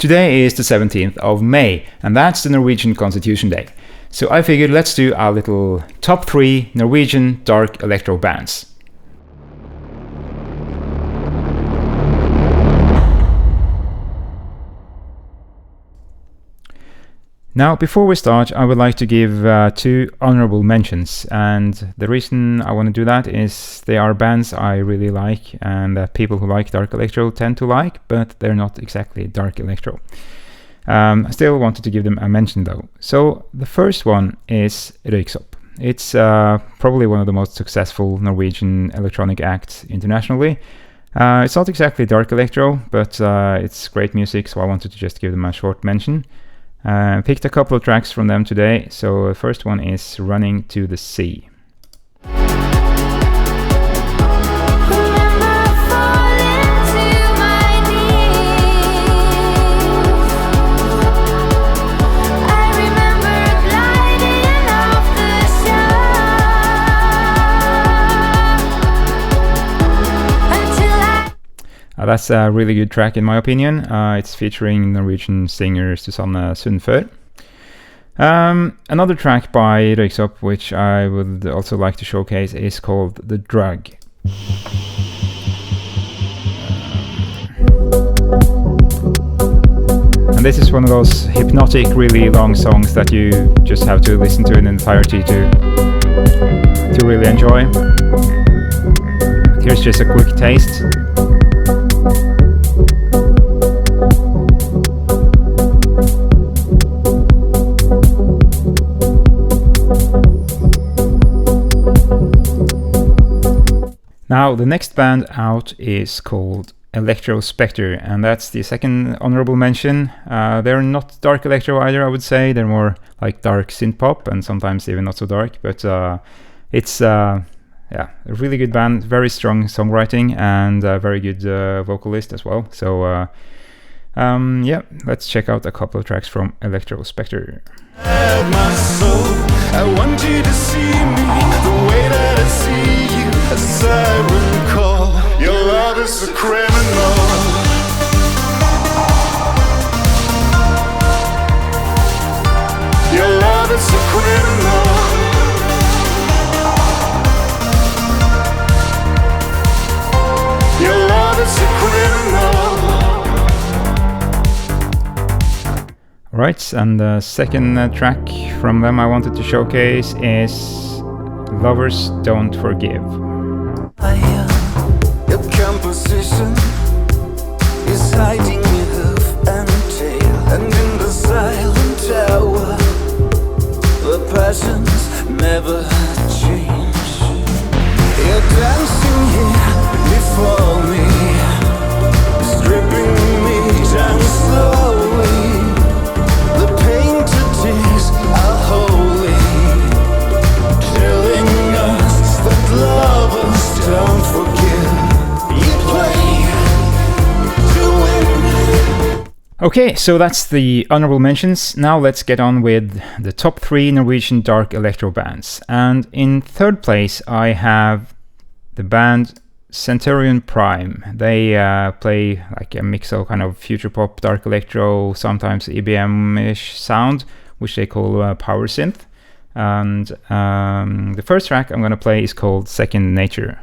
Today is the 17th of May, and that's the Norwegian Constitution Day. So I figured let's do our little top 3 Norwegian dark electro bands. Now, before we start, I would like to give 2 honorable mentions, and the reason I want to do that is they are bands I really like and that people who like dark electro tend to like, but they're not exactly dark electro. I still wanted to give them a mention though. So the first one is Røyksopp. It's probably one of the most successful Norwegian electronic acts internationally. It's not exactly dark electro, but it's great music, so I wanted to just give them a short mention. Picked a couple of tracks from them today, so the first one is Running to the Sea. That's a really good track in my opinion. It's featuring Norwegian singer Susanne Sundfør. Another track by Røyksopp, which I would also like to showcase, is called The Drug. And this is one of those hypnotic, really long songs that you just have to listen to in entirety to really enjoy. Here's just a quick taste. Now, the next band out is called Electro Spectre, and that's the second honorable mention. They're not dark electro either, I would say. They're more like dark synth pop, and sometimes even not so dark. But it's a really good band, very strong songwriting, and a very good vocalist as well. So let's check out a couple of tracks from Electro Spectre. My soul, I want you to see me the way that I see you. As I recall, your love is a criminal. Your love is a criminal. Your love is a criminal. Right, and the second track from them I wanted to showcase is Lovers Don't Forgive. Your composition is hiding your hoof and tail, and in the silent tower the passions never change. You're dancing here before me, stripping me down slowly. The painted tears are holy, telling us that lovers don't forgive. You play to win. Okay, so that's the honorable mentions. Now let's get on with the top 3 Norwegian dark electro bands. And in third place I have the band Centurion Prime. They play like a mix of kind of future pop, dark electro, sometimes EBM-ish sound, which they call power synth. And the first track I'm going to play is called Second Nature.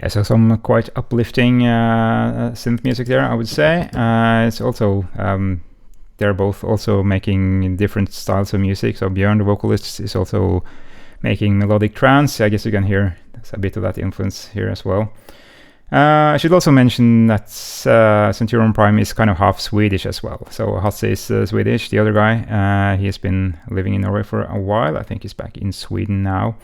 So some quite uplifting synth music there, I would say. It's also they're both also making different styles of music. So Björn, the vocalist, is also making melodic trance. I guess you can hear there's a bit of that influence here as well. I should also mention that Centurion Prime is kind of half Swedish as well. So Hasse is Swedish, the other guy. He has been living in Norway for a while. I think he's back in Sweden now.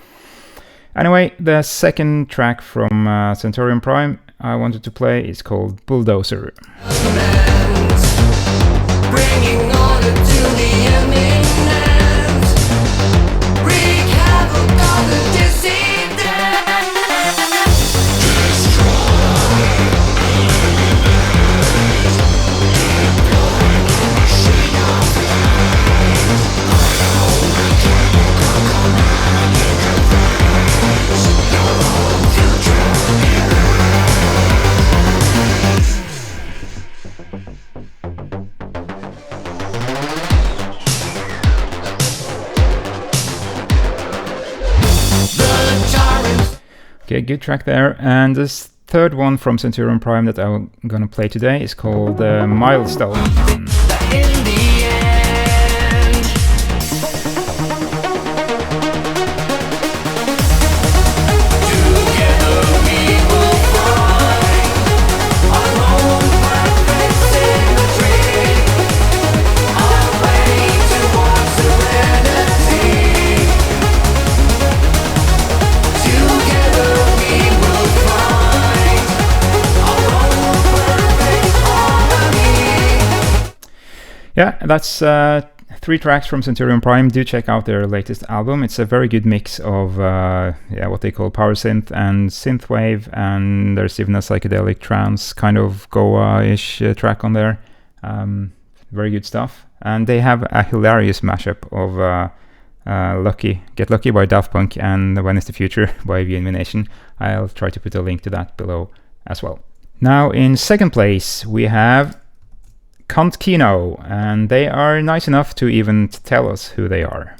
Anyway, the second track from Centurion Prime I wanted to play is called Bulldozer. Bringing order to the eminence, wreak havoc on the dissident. Okay, good track there. And this third one from Centurion Prime that I'm gonna play today is called Milestone. In the end, together we will find our own perfect symmetry, our way towards serenity. Together we will find our own perfect harmony. Yeah, that's 3 tracks from Centurion Prime. Do check out their latest album. It's a very good mix of what they call power synth and synthwave, and there's even a psychedelic trance kind of Goa-ish track on there. Very good stuff. And they have a hilarious mashup of Get Lucky by Daft Punk and When Is the Future by VNV Nation. I'll try to put a link to that below as well. Now in second place we have Kant Kino, and they are nice enough to even tell us who they are.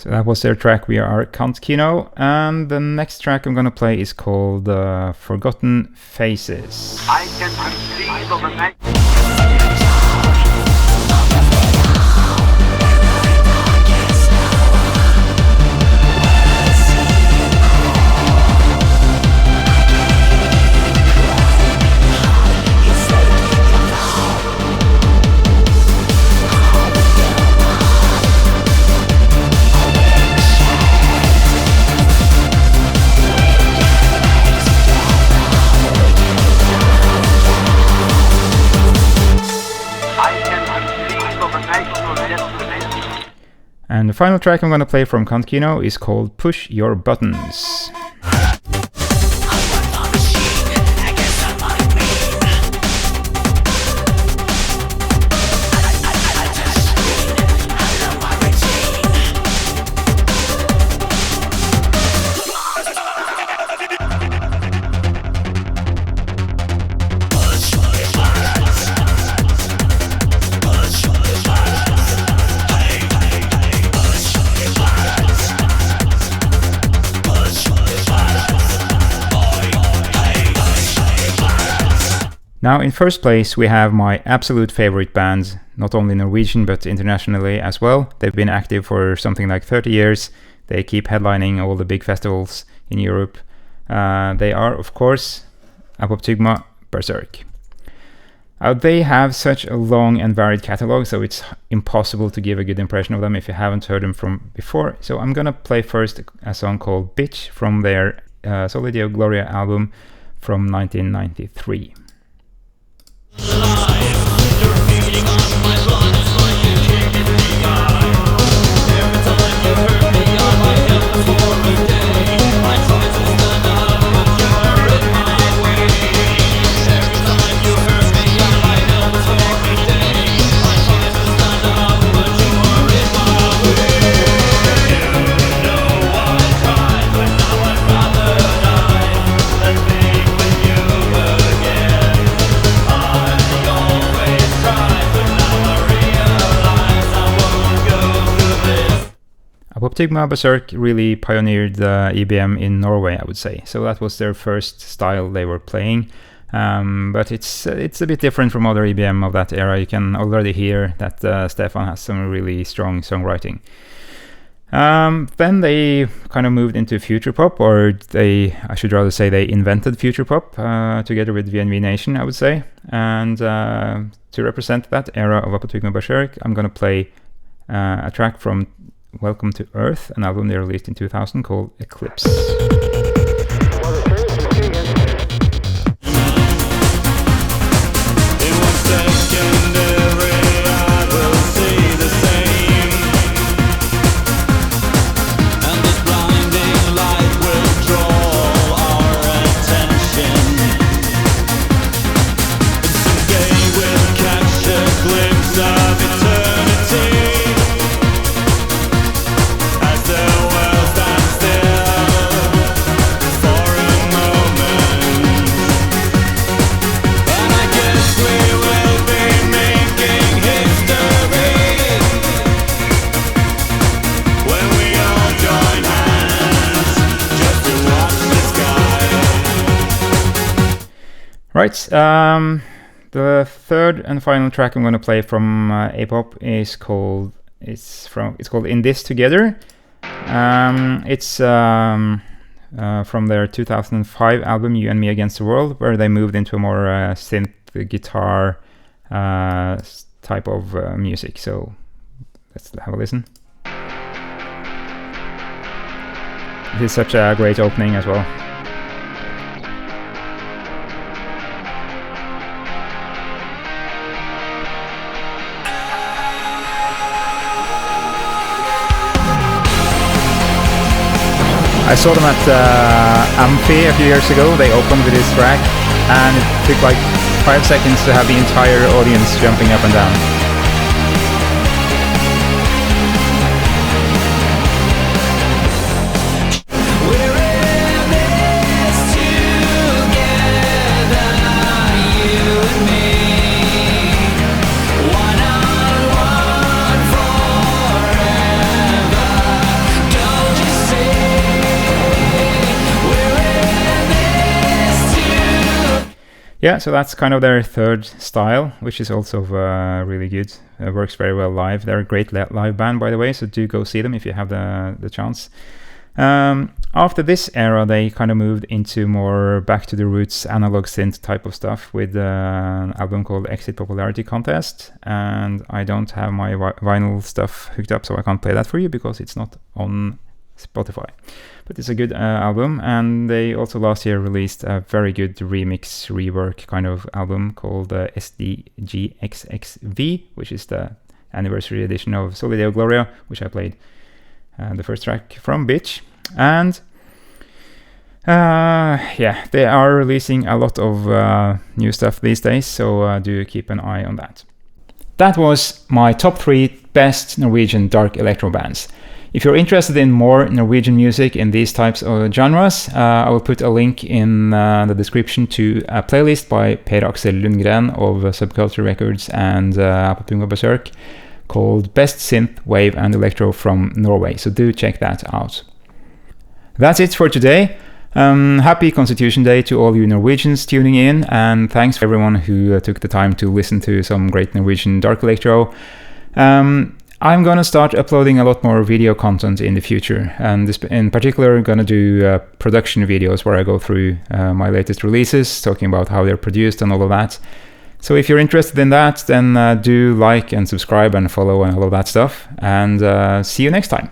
That was their track, We Are Kant Kino, and the next track I'm gonna play is called Forgotten Faces. I can conceive of a night. And the final track I'm going to play from Kant Kino is called Push Your Buttons. Now in first place we have my absolute favorite band, not only Norwegian but internationally as well. They've been active for something like 30 years. They keep headlining all the big festivals in Europe. They are of course Apoptygma Berserk. They have such a long and varied catalog, so it's impossible to give a good impression of them if you haven't heard them from before. So I'm gonna play first a song called Bitch from their Soli Deo Gloria album from 1993. Optygma Berserk really pioneered EBM in Norway, I would say. So that was their first style they were playing. But it's a bit different from other EBM of that era. You can already hear that Stefan has some really strong songwriting. Then they kind of moved into future pop, or I should rather say they invented future pop together with VNV Nation, I would say. And to represent that era of Optygma Berserk, I'm going to play a track from Welcome to Earth, an album they released in 2000 called Eclipse. Right, the third and final track I'm going to play from A-pop is called In This Together. It's from their 2005 album You and Me Against the World, where they moved into a more synth guitar type of music. So let's have a listen. This is such a great opening as well. I saw them at Amphi a few years ago. They opened with this track, and it took like 5 seconds to have the entire audience jumping up and down. Yeah, so that's kind of their third style, which is also really good. It works very well live. They're a great live band, by the way, so do go see them if you have the chance. After this era, they kind of moved into more back to the roots analog synth type of stuff with an album called Exit Popularity Contest. And I don't have my vinyl stuff hooked up, so I can't play that for you because it's not on Spotify. But it's a good album, and they also last year released a very good remix rework kind of album called SDGXXV, which is the anniversary edition of Solideo Gloria, which I played the first track from, Bitch. And yeah, they are releasing a lot of new stuff these days, so do keep an eye on that. That was my top 3 best Norwegian dark electro bands. If you're interested in more Norwegian music in these types of genres, I will put a link in the description to a playlist by Per Axel Lundgren of Subculture Records and Optygma Berserk called Best Synth, Wave and Electro from Norway. So do check that out. That's it for today. Happy Constitution Day to all you Norwegians tuning in, and thanks for everyone who took the time to listen to some great Norwegian dark electro. I'm gonna start uploading a lot more video content in the future, and in particular gonna do production videos where I go through my latest releases, talking about how they're produced and all of that. So if you're interested in that, then do like and subscribe and follow and all of that stuff, and see you next time.